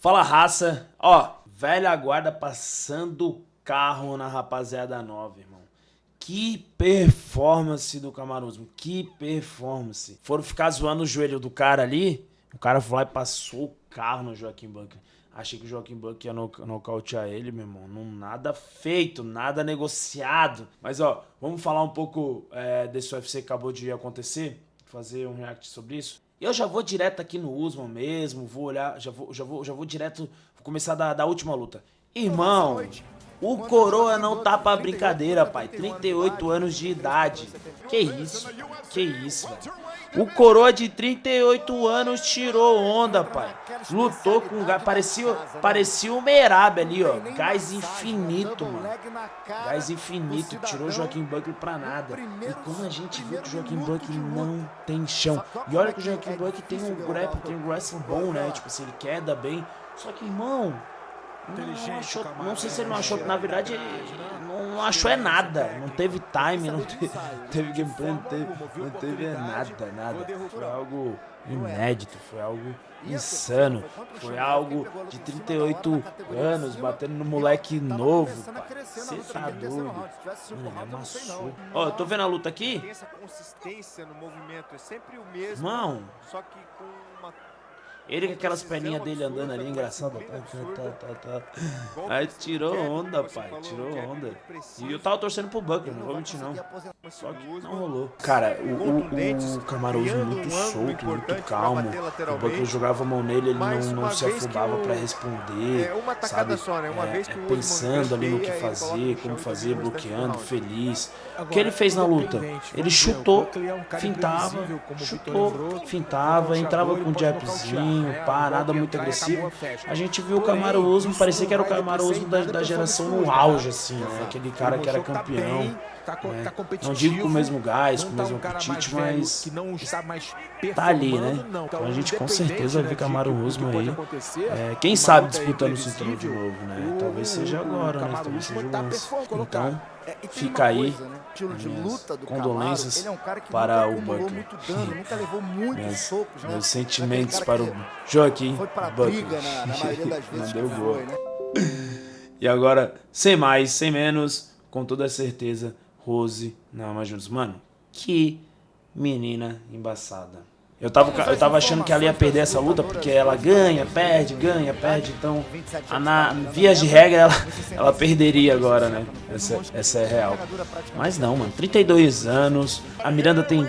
Fala, raça. Ó, velha guarda passando carro na rapaziada nova, irmão. Que performance do Kamaru Usman. Que performance. Foram ficar zoando o joelho do cara ali. O cara foi lá e passou o carro no Joaquim Buckley. Achei que o Joaquim Buckley ia nocautear ele, meu irmão. Não, nada feito, nada negociado. Mas, ó, vamos falar um pouco desse UFC que acabou de acontecer. Fazer um react sobre isso. Eu já vou direto aqui no Usman mesmo. Vou olhar, já vou direto. Vou começar da última luta. Irmão, o Coroa não tá pra brincadeira, pai. 38 anos de idade. Que isso? Que isso, velho? O Coroa de 38 anos tirou onda, pai. Lutou com gás. Parecia o Merab ali, ó. Gás infinito, mano. Gás infinito. Tirou o Joaquim Buckley pra nada. E como a gente viu que o Joaquim Buckley não tem chão. E olha que o Joaquim Buckley tem um grapple, tem um wrestling bom, né? Tipo assim, ele queda bem. Só que, irmão, não sei se ele não achou, na verdade ele não achou nada, não teve time, não teve gameplay, não teve nada. Foi algo inédito, foi algo insano, foi algo de 38 anos, batendo no moleque novo, você tá doido, mano, ele amassou. Ó, eu tô vendo a luta aqui, irmão, ele com aquelas perninhas dele andando ali, engraçado. Aí tirou onda, pai. Tirou onda. E eu tava torcendo pro Buckley, não vou mentir não. Só que não rolou. Cara, o Kamaru Usman muito solto, muito calmo. O Buckley jogava a mão nele, ele não se afobava pra responder, sabe? Pensando ali no que fazer, como fazer, bloqueando, feliz. O que ele fez na luta? Ele chutou, fintava, entrava com um jabzinho. Pá, nada muito agressivo. A gente viu o Kamaru Usman, parecia que era o Kamaru Usman da geração no auge, assim, né? Aquele cara que era campeão. Né? Não digo com o mesmo gás, com o mesmo apetite, mas tá ali, né? Então a gente com certeza vai ver Kamaru Usman aí. Quem sabe disputando o cinturão de novo, né? Talvez seja agora, né? Talvez seja o lance. Então, fica aí minhas condolências para o Buckley. Meus sentimentos para o Joaquim Buckley. Não deu boa. E agora, sem mais, sem menos, com toda certeza, Rose Namajunas. Mano, que menina embaçada. Eu tava achando que ela ia perder essa luta porque ela ganha, perde. Então, via de regra, ela perderia agora, né? Essa é real. Mas não, mano. 32 anos. A Miranda tem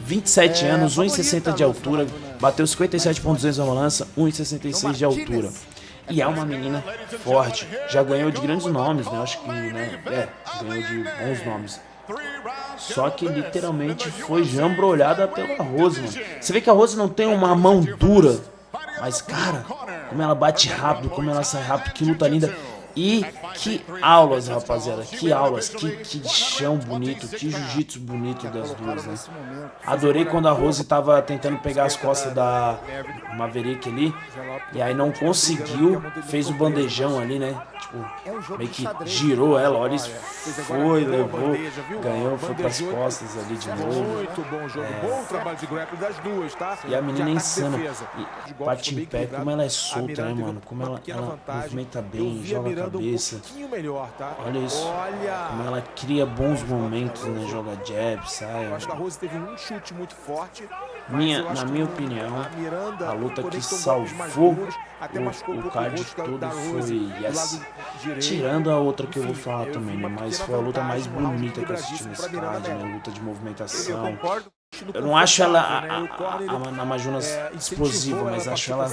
27 anos, 1,60 de altura. Bateu 57,200 na balança, 1,66 de altura. E é uma menina forte. Já ganhou de grandes nomes, né? Acho que, né? Ganhou de bons nomes. Só que literalmente foi jambrolhada pela Rose, mano. Você vê que a Rose não tem uma mão dura, mas, cara, como ela bate rápido, como ela sai rápido, que luta linda. E que aulas, rapaziada, que aulas, que chão bonito, que jiu-jitsu bonito das duas, né? Adorei quando a Rose tava tentando pegar as costas da Maverick ali, e aí não conseguiu, fez o bandejão ali, né? Tipo, meio que girou ela, olha isso, foi, levou, ganhou, foi pras costas ali de novo. E a menina é insana, e bate em pé, como ela é solta, né, mano? Como ela movimenta bem, joga a cabeça. Olha isso, como ela cria bons momentos, né? Joga jab, sai. Na minha opinião, a luta que salvou o card todo foi essa. Tirando a outra que eu vou falar também, né? Mas foi a luta mais bonita que eu assisti nesse card, né? Luta de movimentação. Eu não acho ela a Namajunas explosiva, mas acho ela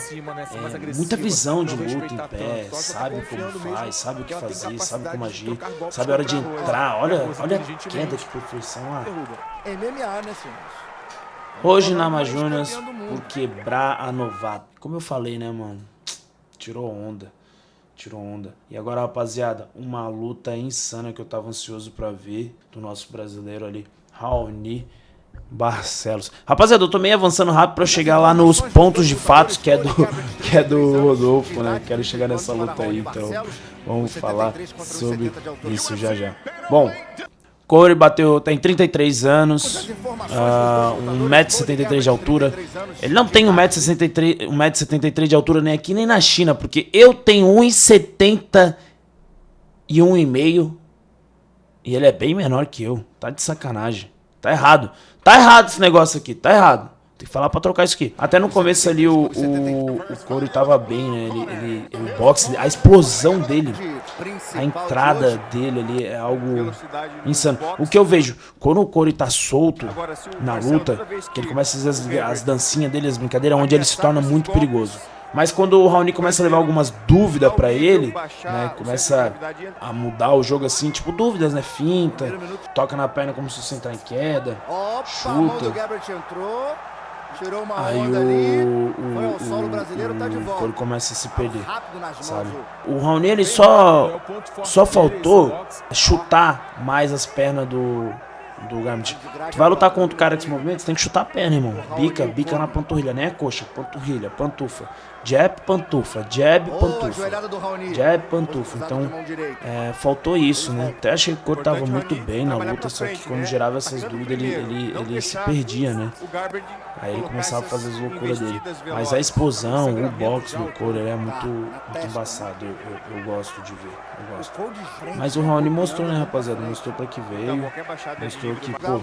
muita visão de luta em pé, sabe como faz, sabe o que fazer, sabe como agir, sabe a hora de entrar, olha a queda de perfeição lá. Hoje Namajunas por quebrar a novata. Como eu falei, né, mano? Tirou onda. E agora, rapaziada, uma luta insana que eu tava ansioso pra ver do nosso brasileiro ali, Raoni Barcelos. Rapaziada, eu tô meio avançando rápido pra chegar lá nos pontos de fatos que é do Rodolfo, né? Quero chegar nessa luta aí, então vamos falar sobre isso já. Bom, Corey tem 33 anos, 1,73 m de altura. Ele não tem 1,73 m de altura nem aqui nem na China, porque eu tenho 1,70 e 1,5 e ele é bem menor que eu. Tá de sacanagem. Tá errado. Tá errado esse negócio aqui, tá errado. Tem que falar pra trocar isso aqui. Até no começo ali o Corey tava bem, né? O boxe, a explosão dele, a entrada dele ali é algo insano. O que eu vejo, quando o Corey tá solto na luta, que ele começa a fazer as dancinhas dele, as brincadeiras, onde ele se torna muito perigoso. Mas quando o Raoni começa a levar algumas dúvidas pra ele, né, começa a mudar o jogo assim, tipo dúvidas, né, finta, toca na perna como se você entrar em queda, chuta. Aí o Corey começa a se perder, sabe? O Raoni, ele só faltou chutar mais as pernas do Gambit. Tu vai lutar contra o cara que se movimenta, você tem que chutar a perna, irmão. Bica na panturrilha, nem é coxa, panturrilha, pantufa. Jab, pantufa, jab, pantufa. Jab, pantufa. Então, faltou isso, né? Até achei que o Corey tava muito bem na luta, só que quando gerava essas dúvidas, ele se perdia, né? Aí ele começava a fazer as loucuras dele. Mas a explosão, o boxe do Corey é muito embaçado. Eu gosto de ver. Eu gosto. Mas o Raoni mostrou, né, rapaziada? Mostrou pra que veio. Mostrou que, pô,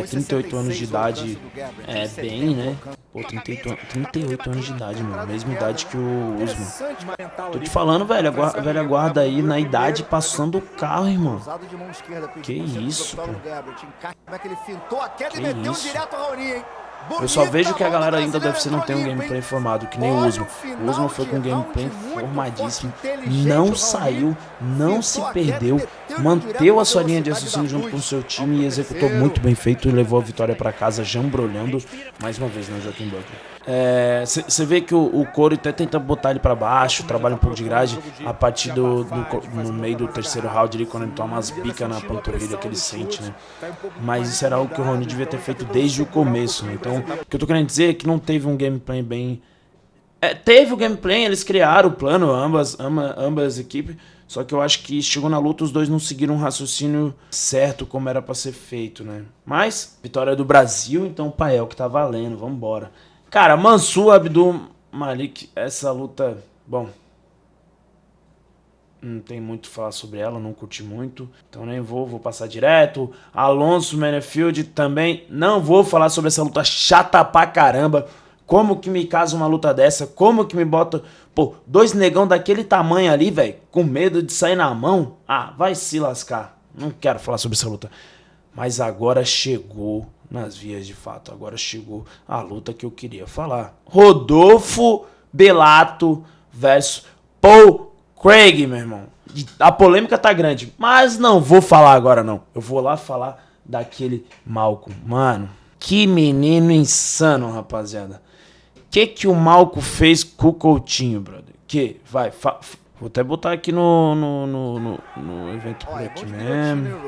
38 anos de idade é bem, né? Pô, 38 anos de idade, mano. Mesma idade que o Usman. Tô te falando, velho. A velha guarda aí na idade passando o carro, irmão. Que isso, pô. Que isso. Eu só vejo que a galera ainda do UFC não tem um gameplay formado, que nem o Usman. O Usman foi com um gameplay formadíssimo, não saiu, não se perdeu, manteve a sua linha de raciocínio junto com o seu time e executou muito bem feito e levou a vitória para casa jambrolhando mais uma vez, né, Joaquim Buckley. Você vê que o Corey até tenta botar ele para baixo, trabalha um pouco de grade a partir no meio do terceiro round ali, quando ele toma umas bicas na panturrilha que ele sente, né? Mas isso era algo que o Raoni devia ter feito desde o começo, né? Então, o que eu tô querendo dizer é que não teve um gameplay bem... teve o gameplay, eles criaram o plano, ambas as equipes, só que eu acho que chegou na luta, os dois não seguiram um raciocínio certo como era pra ser feito, né? Mas, vitória do Brasil, então, pai, é o que tá valendo, vambora. Cara, Mansur Abdul Malik, essa luta, bom, não tem muito o que falar sobre ela, não curti muito, então nem vou passar direto. Alonso Menifield também, não vou falar sobre essa luta chata pra caramba. Como que me casa uma luta dessa? Como que me bota, pô, dois negão daquele tamanho ali, velho, com medo de sair na mão? Ah, vai se lascar, não quero falar sobre essa luta. Mas agora chegou nas vias de fato, agora chegou a luta que eu queria falar. Rodolfo Bellato versus Paul Craig, meu irmão. A polêmica tá grande, mas não vou falar agora não. Eu vou lá falar daquele Malcolm. Mano, que menino insano, rapaziada. Que o Malcolm fez com o Coutinho, brother? Vai, vou até botar aqui no evento por aqui mesmo.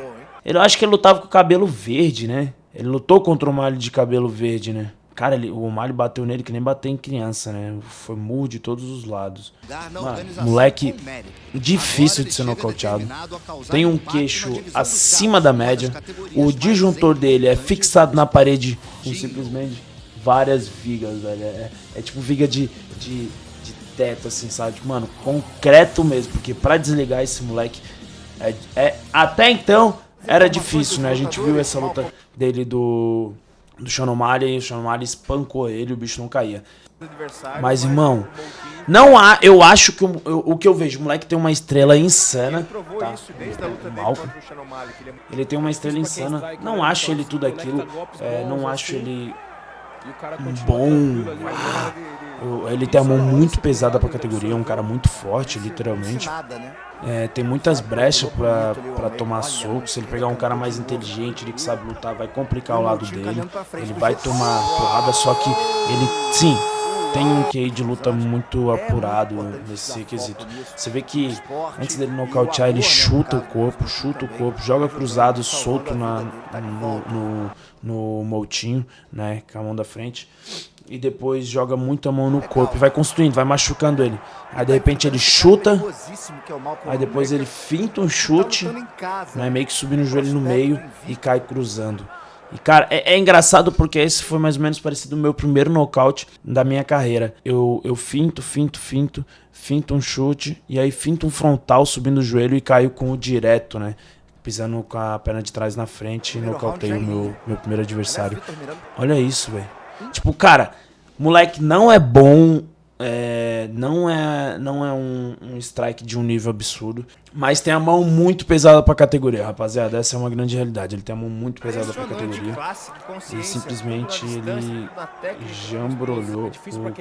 Eu acho que ele lutava com o cabelo verde, né? Ele lutou contra o O'Malley de cabelo verde, né? Cara, o O'Malley bateu nele que nem bateu em criança, né? Foi murro de todos os lados. Mano, moleque difícil de ser nocauteado. Tem um queixo acima da média. O disjuntor dele é fixado na parede com simplesmente várias vigas, velho. É tipo viga de teto, assim, sabe? Tipo, mano, concreto mesmo. Porque pra desligar esse moleque até então era difícil, né? A gente viu essa luta dele do Sean O'Malley, o Sean O'Malley espancou ele, o bicho não caía. Mas, irmão, eu acho que o que eu vejo, o moleque tem uma estrela insana, tá? Ele tem uma estrela insana, não acho ele tudo aquilo, não acho ele bom, ele tem a mão muito pesada pra categoria, é um cara muito forte, literalmente. Tem muitas brechas pra tomar soco. Se ele pegar um cara mais inteligente, ele que sabe lutar, vai complicar o lado dele. Ele vai tomar porrada, só que ele, sim, tem um QI de luta muito apurado nesse quesito. Você vê que antes dele nocautear, ele chuta o corpo, joga cruzado, solto no Moutinho, né, com a mão da frente. e depois joga muito a mão no corpo. Vai construindo, vai machucando ele. Aí de repente ele chuta. Aí depois ele finta um chute, né, meio que subindo o joelho no meio e cai cruzando. E cara, é engraçado porque esse foi mais ou menos parecido com o meu primeiro nocaute da minha carreira. Eu finto um chute e aí finto um frontal subindo o joelho e caio com o direto, né? Pisando com a perna de trás na frente e nocautei o meu primeiro adversário. Olha isso, velho. Tipo, cara, moleque não é bom, não é um strike de um nível absurdo, mas tem a mão muito pesada pra categoria, rapaziada. Essa é uma grande realidade. Ele tem a mão muito pesada pra categoria e simplesmente ele jambrolhou o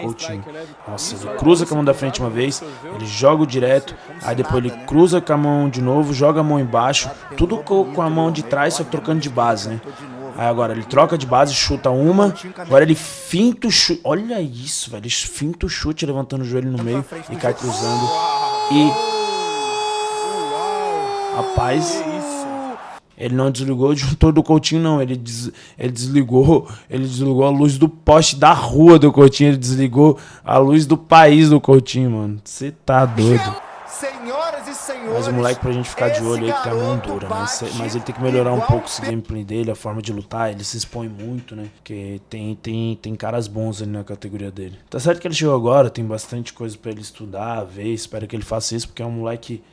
Coutinho. Nossa, ele cruza com a mão da frente uma vez, ele joga o direto, aí depois ele cruza com a mão de novo, joga a mão embaixo, tudo com a mão de trás, só trocando de base, né? Aí agora ele troca de base, chuta uma. Agora ele finta o chute. Olha isso, velho. Ele finta o chute, levantando o joelho no meio e cai cruzando. E... rapaz, ele não desligou o disjuntor do Coutinho, não. Ele desligou a luz do poste da rua do Coutinho. Ele desligou a luz do país do Coutinho, mano. Você tá doido. Mas o moleque, pra gente ficar de olho aí, que tem a mão dura, né? Mas ele tem que melhorar um pouco esse gameplay dele, a forma de lutar. Ele se expõe muito, né? Porque tem caras bons ali na categoria dele. Tá certo que ele chegou agora, tem bastante coisa pra ele estudar, ver. Espero que ele faça isso, porque é um moleque,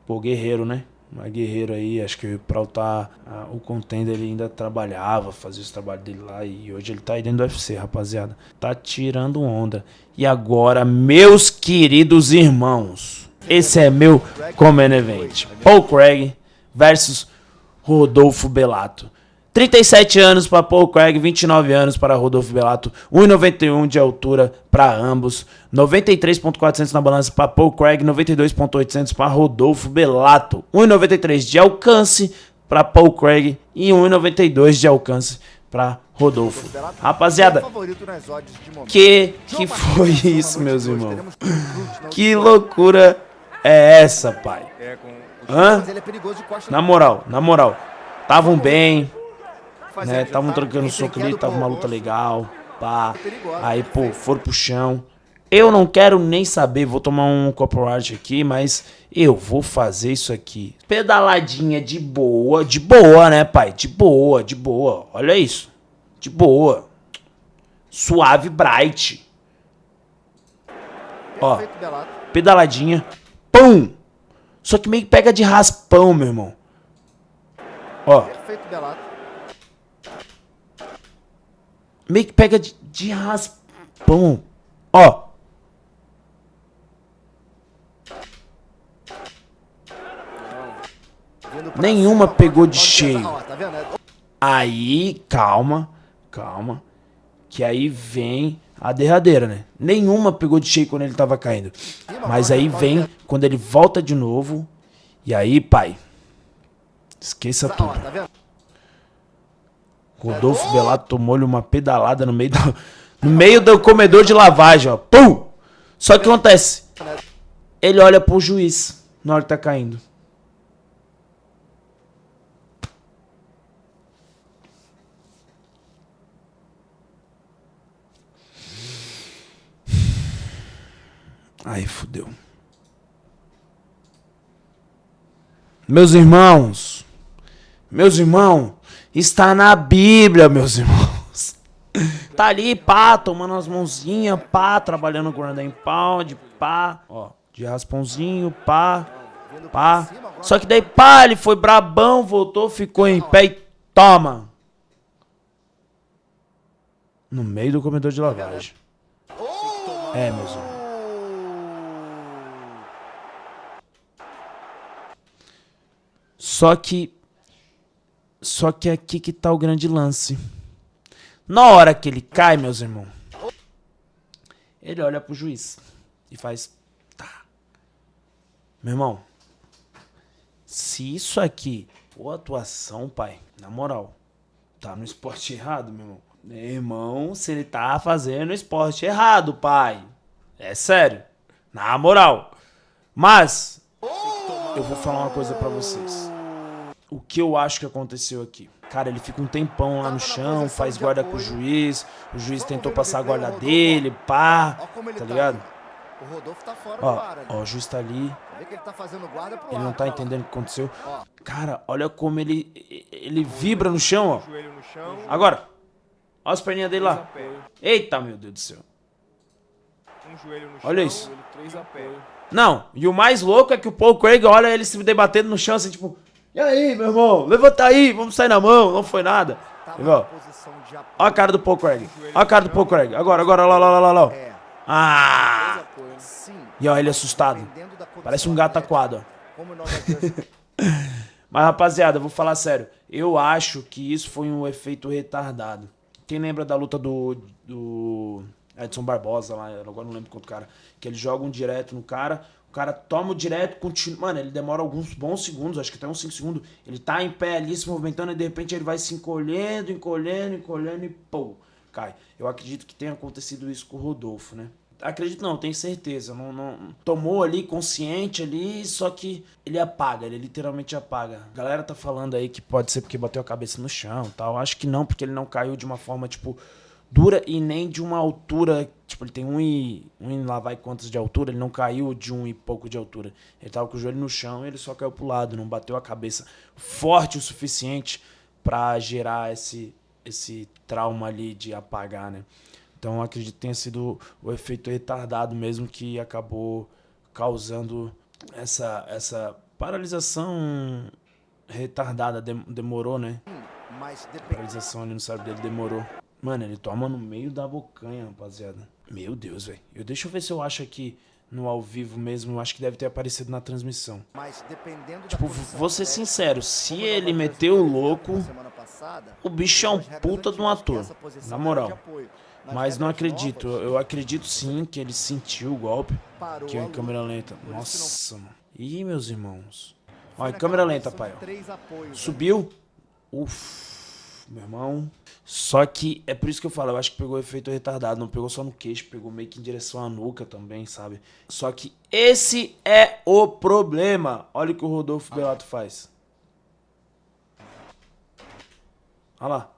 pô, guerreiro, né? Um guerreiro aí, acho que pra lutar o contender ele ainda trabalhava, fazia os trabalhos dele lá. E hoje ele tá aí dentro do UFC, rapaziada. Tá tirando onda. E agora, meus queridos irmãos, esse é meu Common Event. Paul Craig versus Rodolfo Bellato. 37 anos para Paul Craig, 29 anos para Rodolfo Bellato. 1,91 de altura para ambos. 93.400 na balança para Paul Craig, 92.800 para Rodolfo Bellato. 1,93 de alcance para Paul Craig e 1,92 de alcance para Rodolfo. Rapaziada, que foi isso, meus irmãos? Que loucura é essa, pai? Hã? Na moral, estavam bem, né? Estavam trocando soco ali, tava uma luta legal, pá. Aí, pô, foram pro chão. Eu não quero nem saber, vou tomar um copyright aqui, mas eu vou fazer isso aqui. Pedaladinha de boa, né, pai? De boa. Olha isso. De boa. Suave Bright. Ó, pedaladinha. Pum! Só que meio que pega de raspão, meu irmão. Ó. Meio que pega de raspão. Ó. Nenhuma pegou de cheio. Aí, calma. Que aí vem a derradeira, né? Nenhuma pegou de cheio quando ele tava caindo. Mas aí vem quando ele volta de novo. E aí, pai, esqueça tudo. Rodolfo Bellato tomou-lhe uma pedalada no meio do comedor de lavagem, ó. Pum! Só que acontece, ele olha pro juiz na hora que tá caindo. Aí fudeu. Meus irmãos, está na Bíblia, meus irmãos. Tá ali, pá, tomando as mãozinhas, pá, trabalhando com ground and pound, pá, ó, de raspãozinho, pá. Só que daí, pá, ele foi brabão, voltou, ficou em pé e toma. No meio do comedor de lavagem. Meus irmãos. Só que aqui que tá o grande lance. Na hora que ele cai, meus irmãos, ele olha pro juiz e faz... tá. Meu irmão, se isso aqui for atuação, pai, na moral, tá no esporte errado, meu irmão. Meu irmão, se ele tá fazendo esporte errado, pai. É sério. Na moral. Mas... eu vou falar uma coisa pra vocês. O que eu acho que aconteceu aqui. Cara, ele fica um tempão lá no chão, faz guarda com o juiz tentou passar a guarda dele, pá, tá ligado? O Rodolfo tá fora Ó, do ar ali. ó, o juiz tá ali, Vê que ele tá fazendo guarda pro ele não lado, tá olha lá. entendendo o que aconteceu. Cara, olha como ele vibra no chão, ó. Joelho no chão. Agora, ó as perninhas dele lá. Eita, meu Deus do céu. Um joelho no chão. Olha isso. Joelho, 3 apoio. Não, e o mais louco é que o Paul Craig olha ele se debatendo no chão, assim, tipo... E aí, meu irmão? Levanta aí, vamos sair na mão, não foi nada. Tava Ó, na posição de apoio. ó a cara do Paul Craig. Ó a cara do Paul Craig. Agora, lá. É, Ah! Apoio. sim. E ó, ele assustado. Dependendo da condição Parece um gato atlética, aquado, ó. como Nova Jersey. Mas, rapaziada, eu vou falar sério. Eu acho que isso foi um efeito retardado. Quem lembra da luta do Edson Barbosa lá, eu agora não lembro quanto cara, que eles jogam direto no cara, o cara toma o direto, continua, mano, ele demora alguns bons segundos, acho que até uns 5 segundos, ele tá em pé ali se movimentando e de repente ele vai se encolhendo e pô, cai. Eu acredito que tenha acontecido isso com o Rodolfo, né? Acredito não, tenho certeza. Não tomou ali, consciente ali, só que ele apaga, ele literalmente apaga. A galera tá falando aí que pode ser porque bateu a cabeça no chão e tal. Acho que não, porque ele não caiu de uma forma, tipo, dura e nem de uma altura. Tipo, ele tem um e lá vai quantos de altura, ele não caiu de 1 e pouco de altura. Ele tava com o joelho no chão e ele só caiu pro lado, não bateu a cabeça forte o suficiente pra gerar esse trauma ali de apagar, né? Então eu acredito que tenha sido o efeito retardado mesmo que acabou causando essa paralisação retardada. Demorou, né? Mas A depende. paralisação ali no cérebro dele demorou. Mano, ele toma no meio da bocanha, rapaziada. Meu Deus, velho. Deixa eu ver se eu acho aqui no ao vivo mesmo. Eu acho que deve ter aparecido na transmissão. Mas dependendo Tipo, da posição vou ser atlética, sincero. Se como ele Nova Jersey, meteu o por exemplo, louco, na semana passada, o bicho é um as regras puta de um antigas que ator. essa posição Na era moral. de apoio. Nas Mas não regras acredito. novas, Eu acredito sim que ele sentiu o golpe. parou Que a em luta. câmera lenta. Por isso Nossa, mano. Ih, meus irmãos. foi Ó, em naquela câmera lenta, posição pai. de Ó. 3 apoios, né? Subiu. Uf, meu irmão. Só que é por isso que eu falo, eu acho que pegou efeito retardado. Não pegou só no queixo, pegou meio que em direção à nuca também, sabe? Só que esse é o problema. Olha o que o Rodolfo Belato faz. Olha lá.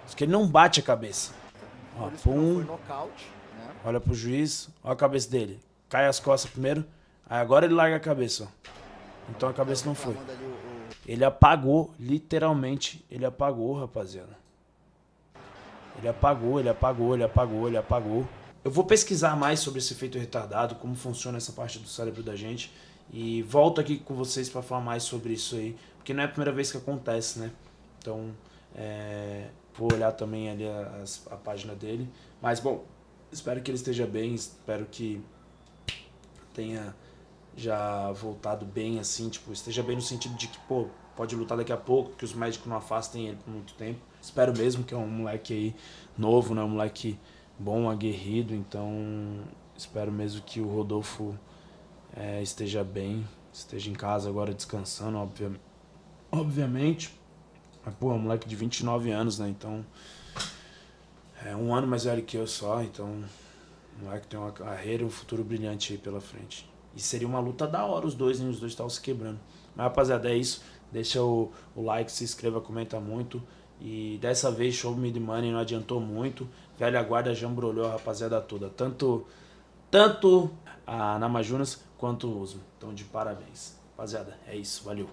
Diz que ele não bate a cabeça. Ó, Por isso que não pum. foi nocaute, né? Olha pro juiz. Olha a cabeça dele. Cai as costas primeiro. Aí agora ele larga a cabeça, ó. Então a cabeça não foi. Reclamando ali Ele apagou, literalmente. Ele apagou, rapaziada. Ele apagou. Eu vou pesquisar mais sobre esse efeito retardado, como funciona essa parte do cérebro da gente. E volto aqui com vocês pra falar mais sobre isso aí. Porque não é a primeira vez que acontece, né? Então, vou olhar também ali a página dele. Mas, bom, espero que ele esteja bem. Espero que tenha já voltado bem, assim, tipo, esteja bem no sentido de que, pô, pode lutar daqui a pouco, que os médicos não afastem ele por muito tempo. Espero mesmo, que é um moleque aí novo, né, um moleque bom, aguerrido, então espero mesmo que o Rodolfo esteja bem, esteja em casa agora descansando, obviamente. Mas, pô, é um moleque de 29 anos, né, então é um ano mais velho que eu só, então o moleque tem uma carreira e um futuro brilhante aí pela frente. E seria uma luta da hora os dois, hein? Os dois estavam se quebrando. Mas, rapaziada, é isso. Deixa o like, se inscreva, comenta muito. E dessa vez, Show Me The Money não adiantou muito. Velha guarda jambrolhou a rapaziada toda. Tanto a Namajunas quanto o Usman. Então, de parabéns. Rapaziada, é isso. Valeu.